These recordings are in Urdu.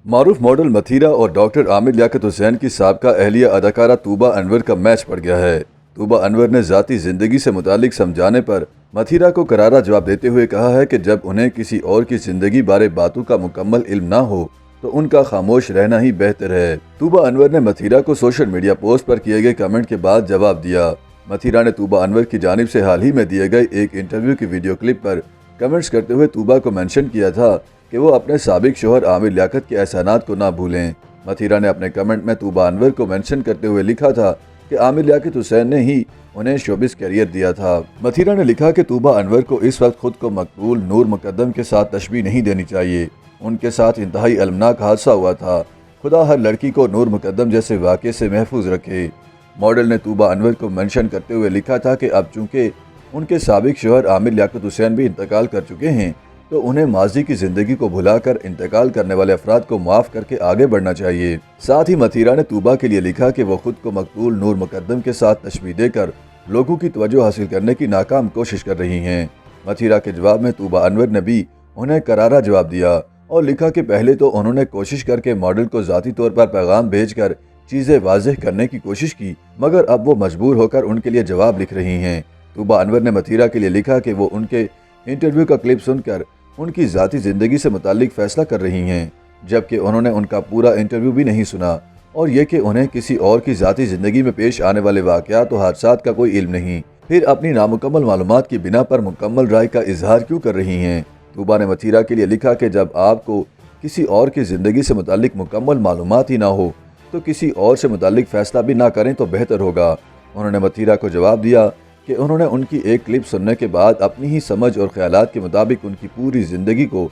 معروف ماڈل متھیرا اور ڈاکٹر عامر لیاقت حسین کی سابقہ اہلیہ اداکارہ طوبہ انور کا میچ پڑ گیا ہے۔ طوبہ انور نے ذاتی زندگی سے متعلق سمجھانے پر متھیرا کو کرارا جواب دیتے ہوئے کہا ہے کہ جب انہیں کسی اور کی زندگی بارے باتوں کا مکمل علم نہ ہو تو ان کا خاموش رہنا ہی بہتر ہے۔ طوبہ انور نے متھیرا کو سوشل میڈیا پوسٹ پر کیے گئے کمنٹ کے بعد جواب دیا۔ متھیرا نے طوبہ انور کی جانب سے حال ہی میں دیے گئے ایک انٹرویو کی ویڈیو کلپ پر کمنٹس کرتے ہوئے طوبہ کو مینشن کیا تھا کہ وہ اپنے سابق شوہر عامر لیاقت کے احسانات کو نہ بھولیں۔ متھیرا نے اپنے کمنٹ میں طوبہ انور کو مینشن کرتے ہوئے لکھا تھا کہ عامر لیاقت حسین نے ہی انہیں شوبز کیریئر دیا تھا۔ متھیرا نے لکھا کہ طوبہ انور کو اس وقت خود کو مقبول نور مقدم کے ساتھ تشبیہ نہیں دینی چاہیے۔ ان کے ساتھ انتہائی المناک حادثہ ہوا تھا۔ خدا ہر لڑکی کو نور مقدم جیسے واقعے سے محفوظ رکھے۔ ماڈل نے طوبہ انور کو مینشن کرتے ہوئے لکھا تھا کہ اب چونکہ ان کے سابق شوہر عامر لیاقت حسین بھی انتقال کر چکے ہیں تو انہیں ماضی کی زندگی کو بھلا کر انتقال کرنے والے افراد کو معاف کر کے آگے بڑھنا چاہیے۔ ساتھ ہی متھیرا نے طوبہ کے لیے لکھا کہ وہ خود کو مقتول نور مقدم کے ساتھ تشبیہ دے کر لوگوں کی توجہ حاصل کرنے کی ناکام کوشش کر رہی ہیں۔ متھیرا کے جواب میں طوبہ انور نے بھی انہیں کرارا جواب دیا اور لکھا کہ پہلے تو انہوں نے کوشش کر کے ماڈل کو ذاتی طور پر پیغام بھیج کر چیزیں واضح کرنے کی کوشش کی، مگر اب وہ مجبور ہو کر ان کے لیے جواب لکھ رہی ہیں۔ طوبہ انور نے متھیرا کے لیے لکھا کہ وہ ان کے انٹرویو کا کلپ سن کر ان کی ذاتی زندگی سے متعلق فیصلہ کر رہی ہیں، جبکہ انہوں نے ان کا پورا انٹرویو بھی نہیں سنا، اور یہ کہ انہیں کسی اور کی ذاتی زندگی میں پیش آنے والے واقعات و حادثات کا کوئی علم نہیں، پھر اپنی نامکمل معلومات کی بنا پر مکمل رائے کا اظہار کیوں کر رہی ہیں۔ طوبہ نے متھیرا کے لیے لکھا کہ جب آپ کو کسی اور کی زندگی سے متعلق مکمل معلومات ہی نہ ہو تو کسی اور سے متعلق فیصلہ بھی نہ کریں تو بہتر ہوگا۔ انہوں نے متھیرا کو جواب دیا کہ انہوں نے ان کی ایک کلپ سننے کے بعد اپنی ہی سمجھ اور خیالات کے مطابق ان کی پوری زندگی کو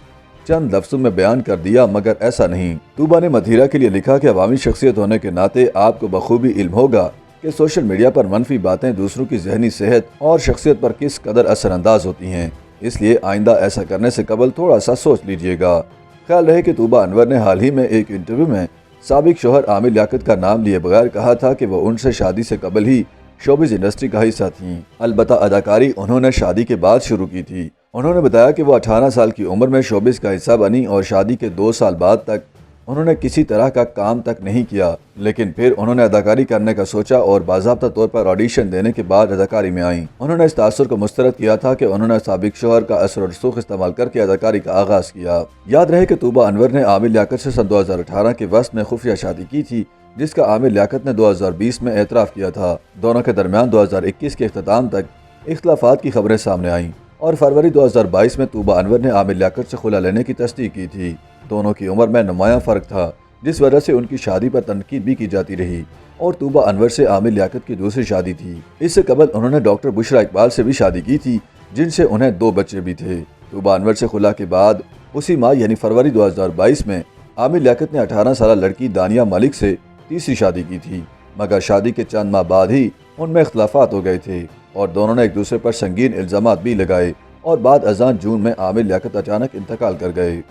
چند لفظوں میں بیان کر دیا، مگر ایسا نہیں۔ طوبہ نے متھیرا کے لیے لکھا کہ عوامی شخصیت ہونے کے ناطے آپ کو بخوبی علم ہوگا کہ سوشل میڈیا پر منفی باتیں دوسروں کی ذہنی صحت اور شخصیت پر کس قدر اثر انداز ہوتی ہیں، اس لیے آئندہ ایسا کرنے سے قبل تھوڑا سا سوچ لیجئے گا۔ خیال رہے کہ طوبہ انور نے حال ہی میں ایک انٹرویو میں سابق شوہر عامر لیاقت کا نام لیے بغیر کہا تھا کہ وہ ان سے شادی سے قبل ہی شوبز انڈسٹری کا حصہ تھیں، البتہ اداکاری انہوں نے شادی کے بعد شروع کی تھی۔ انہوں نے بتایا کہ وہ 18 سال کی عمر میں شوبز کا حصہ بنی اور شادی کے 2 سال بعد تک انہوں نے کسی طرح کا کام تک نہیں کیا، لیکن پھر انہوں نے اداکاری کرنے کا سوچا اور باضابطہ طور پر آڈیشن دینے کے بعد اداکاری میں آئیں۔ انہوں نے اس تاثر کو مسترد کیا تھا کہ انہوں نے سابق شوہر کا اثر و رسوخ استعمال کر کے اداکاری کا آغاز کیا۔ یاد رہے کہ طوبہ انور نے عامر لیاقت سے سن 2018 کے وسط میں خفیہ شادی کی تھی، جس کا عامر لیاقت نے 2020 میں اعتراف کیا تھا۔ دونوں کے درمیان 2021 کے اختتام تک اختلافات کی خبریں سامنے آئیں اور فروری 2022 میں طوبہ انور نے عامر لیاقت سے خلا لینے کی تصدیق کی تھی۔ دونوں کی عمر میں نمایاں فرق تھا، جس وجہ سے ان کی شادی پر تنقید بھی کی جاتی رہی، اور طوبہ انور سے عامر لیاقت کی دوسری شادی تھی۔ اس سے قبل انہوں نے ڈاکٹر بشرا اقبال سے بھی شادی کی تھی، جن سے انہیں 2 بچے بھی تھے۔ طوبہ انور سے خلا کے بعد اسی ماہ یعنی فروری 2022 میں عامر لیاقت نے 18 سالہ لڑکی دانیہ ملک سے تیسری شادی کی تھی، مگر شادی کے چند ماہ بعد ہی ان میں اختلافات ہو گئے تھے اور دونوں نے ایک دوسرے پر سنگین الزامات بھی لگائے، اور بعد ازاں جون میں عامر لیاقت اچانک انتقال کر گئے۔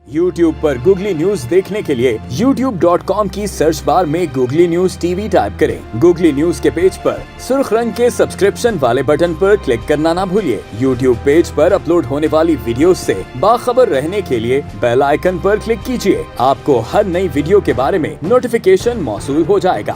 YouTube پر گوگلی نیوز دیکھنے کے لیے youtube.com کی سرچ بار میں googly news T V type کریں۔ گوگلی نیوز کے پیج پر سرخ رنگ کے سبسکرپشن والے بٹن پر کلک کرنا نہ بھولیے۔ YouTube پیج پر اپلوڈ ہونے والی ویڈیوز سے باخبر رہنے کے لیے بیل آئیکن پر کلک کیجیے۔ آپ کو ہر نئی ویڈیو کے بارے میں نوٹیفیکیشن موصول ہو جائے گا۔